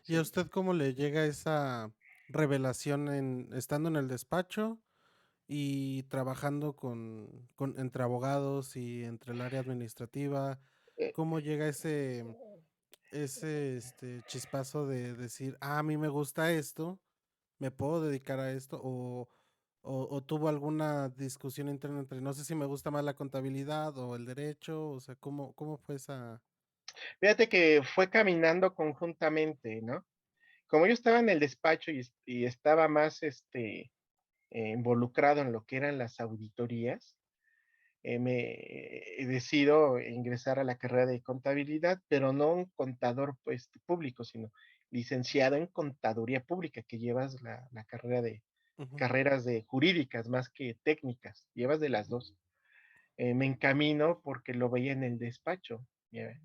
¿Y a Sí. usted cómo le llega esa revelación estando en el despacho y trabajando entre abogados y entre el área administrativa? Eh, ¿Cómo llega ese chispazo de decir: "Ah, a mí me gusta esto, me puedo dedicar a esto"? ¿O tuvo alguna discusión interna entre, no sé si me gusta más la contabilidad o el derecho? O sea, ¿cómo fue esa? Fíjate que fue caminando conjuntamente, ¿no? Como yo estaba en el despacho y estaba más, involucrado en lo que eran las auditorías, decido ingresar a la carrera de contabilidad, pero no un contador, pues, público, sino licenciado en contaduría pública, que llevas la carrera de Ujú, carreras de jurídicas más que técnicas, llevas de las 2. Me encamino porque lo veía en el despacho, ya.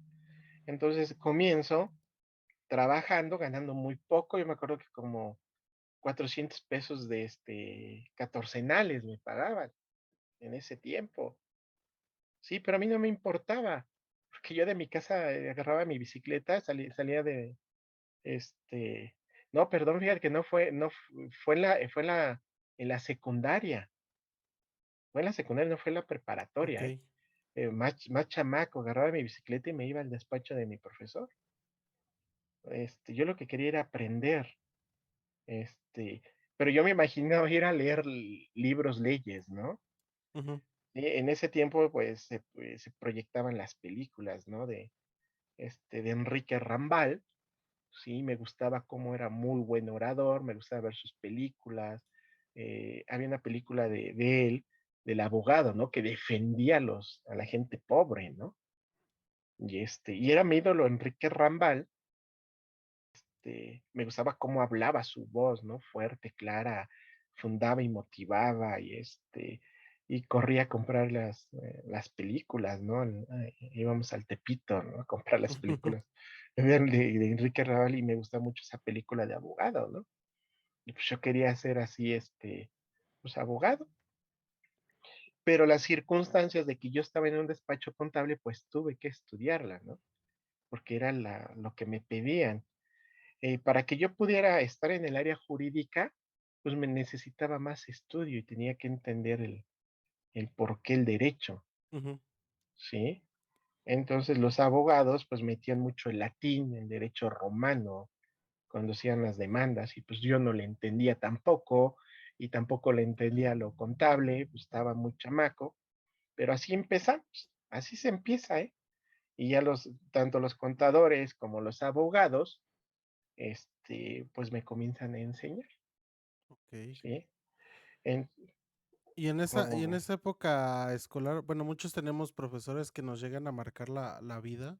Entonces, comienzo trabajando, ganando muy poco, yo me acuerdo que como 400 pesos de, catorcenales me pagaban en ese tiempo. Sí, pero a mí no me importaba, porque yo de mi casa, agarraba mi bicicleta, salía de, no, perdón, fíjate que fue en la secundaria, no fue en la preparatoria, okey. más chamaco, agarraba mi bicicleta y me iba al despacho de mi profesor. Yo lo que quería era aprender, este, pero yo me imaginaba ir a leer libros, leyes, ¿no? Ujú. En ese tiempo, pues, se proyectaban las películas, ¿no? De Enrique Rambal, sí, me gustaba cómo era muy buen orador, me gustaba ver sus películas. Había una película de él, del abogado, ¿no? Que defendía a la gente pobre, ¿no? Y era mi ídolo Enrique Rambal. Me gustaba cómo hablaba su voz, ¿no? Fuerte, clara, fundaba y motivaba, y corría a comprar las películas, ¿no? Íbamos al Tepito, ¿no? A comprar las películas de Enrique Raval, y me gusta mucho esa película de abogado, ¿no? Y pues yo quería ser así, pues abogado, pero las circunstancias de que yo estaba en un despacho contable, pues tuve que estudiarla, ¿no? Porque era lo que me pedían. Para que yo pudiera estar en el área jurídica, pues me necesitaba más estudio y tenía que entender el por qué el derecho, Ujú. ¿sí? Entonces los abogados pues metían mucho el latín, el derecho romano, cuando hacían las demandas, y pues yo no le entendía tampoco, y tampoco le entendía lo contable, pues estaba muy chamaco, pero así empezamos, así se empieza, ¿eh? Y ya tanto los contadores como los abogados, pues me comienzan a enseñar. Okey. Sí, en como Y en esa época escolar, bueno, muchos tenemos profesores que nos llegan a marcar la vida,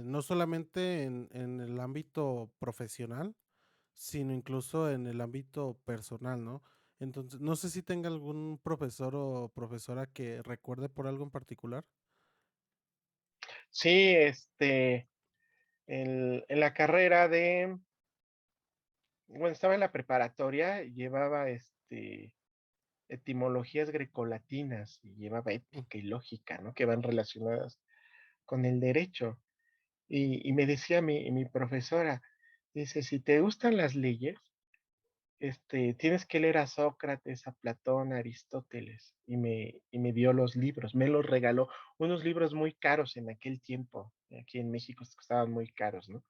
no solamente en el ámbito profesional, sino incluso en el ámbito personal, ¿no? Entonces, no sé si tenga algún profesor o profesora que recuerde por algo en particular. sí, en la carrera bueno, estaba en la preparatoria, llevaba, etimologías grecolatinas y llevaba Mm, ética y lógica, ¿no? Que van relacionadas con el derecho. Y me decía mi profesora, dice: "Si te gustan las leyes, tienes que leer a Sócrates, a Platón, a Aristóteles", y me dio los libros, me los regaló, unos libros muy caros en aquel tiempo, aquí en México costaban muy caros, ¿no?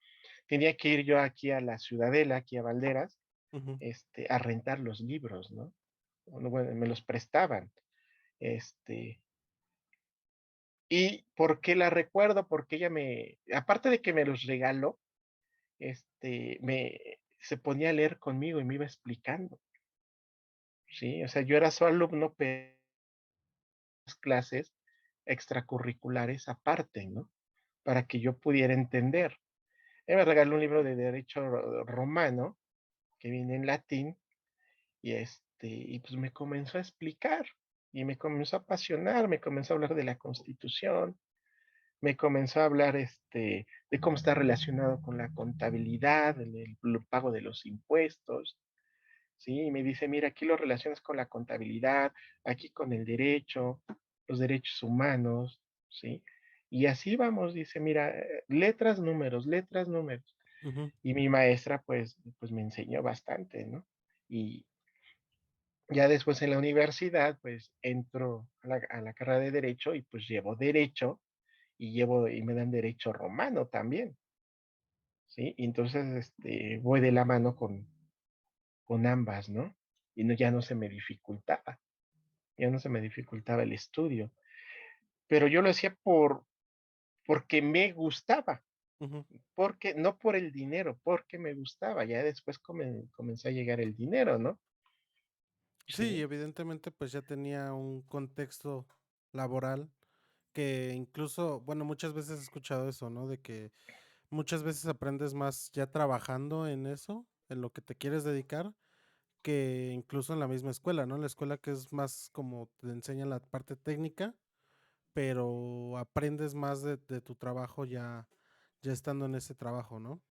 Tenía que ir yo aquí a la Ciudadela, aquí a Valderas, ujú. a rentar los libros, ¿no? Bueno, me los prestaban. Este, ¿Y por qué la recuerdo? Porque ella aparte de que me los regaló, se ponía a leer conmigo y me iba explicando, ¿sí? O sea, yo era su alumno, pero clases extracurriculares aparte, ¿no? Para que yo pudiera entender. Ella me regaló un libro de derecho romano que viene en latín, y pues me comenzó a explicar y me comenzó a apasionar, me comenzó a hablar de la Constitución, me comenzó a hablar, de cómo está relacionado con la contabilidad, el pago de los impuestos, ¿sí? Y me dice: "Mira, aquí lo relacionas con la contabilidad, aquí con el derecho, los derechos humanos", ¿sí? Y así vamos, dice: "Mira, letras, números, letras, números". Ujú, Y mi maestra, pues me enseñó bastante, ¿no? Y ya después en la universidad, pues entro a la carrera de derecho y pues llevo derecho y me dan derecho romano también, ¿sí? Y entonces, voy de la mano con ambas, ¿no? Y no, ya no se me dificultaba el estudio, pero yo lo hacía porque me gustaba, ujú. porque no por el dinero, porque me gustaba. Ya después comenzó a llegar el dinero, ¿no? Sí, Sí, evidentemente, pues, ya tenía un contexto laboral que incluso, bueno, muchas veces he escuchado eso, ¿no? De que muchas veces aprendes más ya trabajando en eso, en lo que te quieres dedicar, que incluso en la misma escuela, ¿no? La escuela que es más como te enseñan la parte técnica, pero aprendes más de tu trabajo ya estando en ese trabajo, ¿no?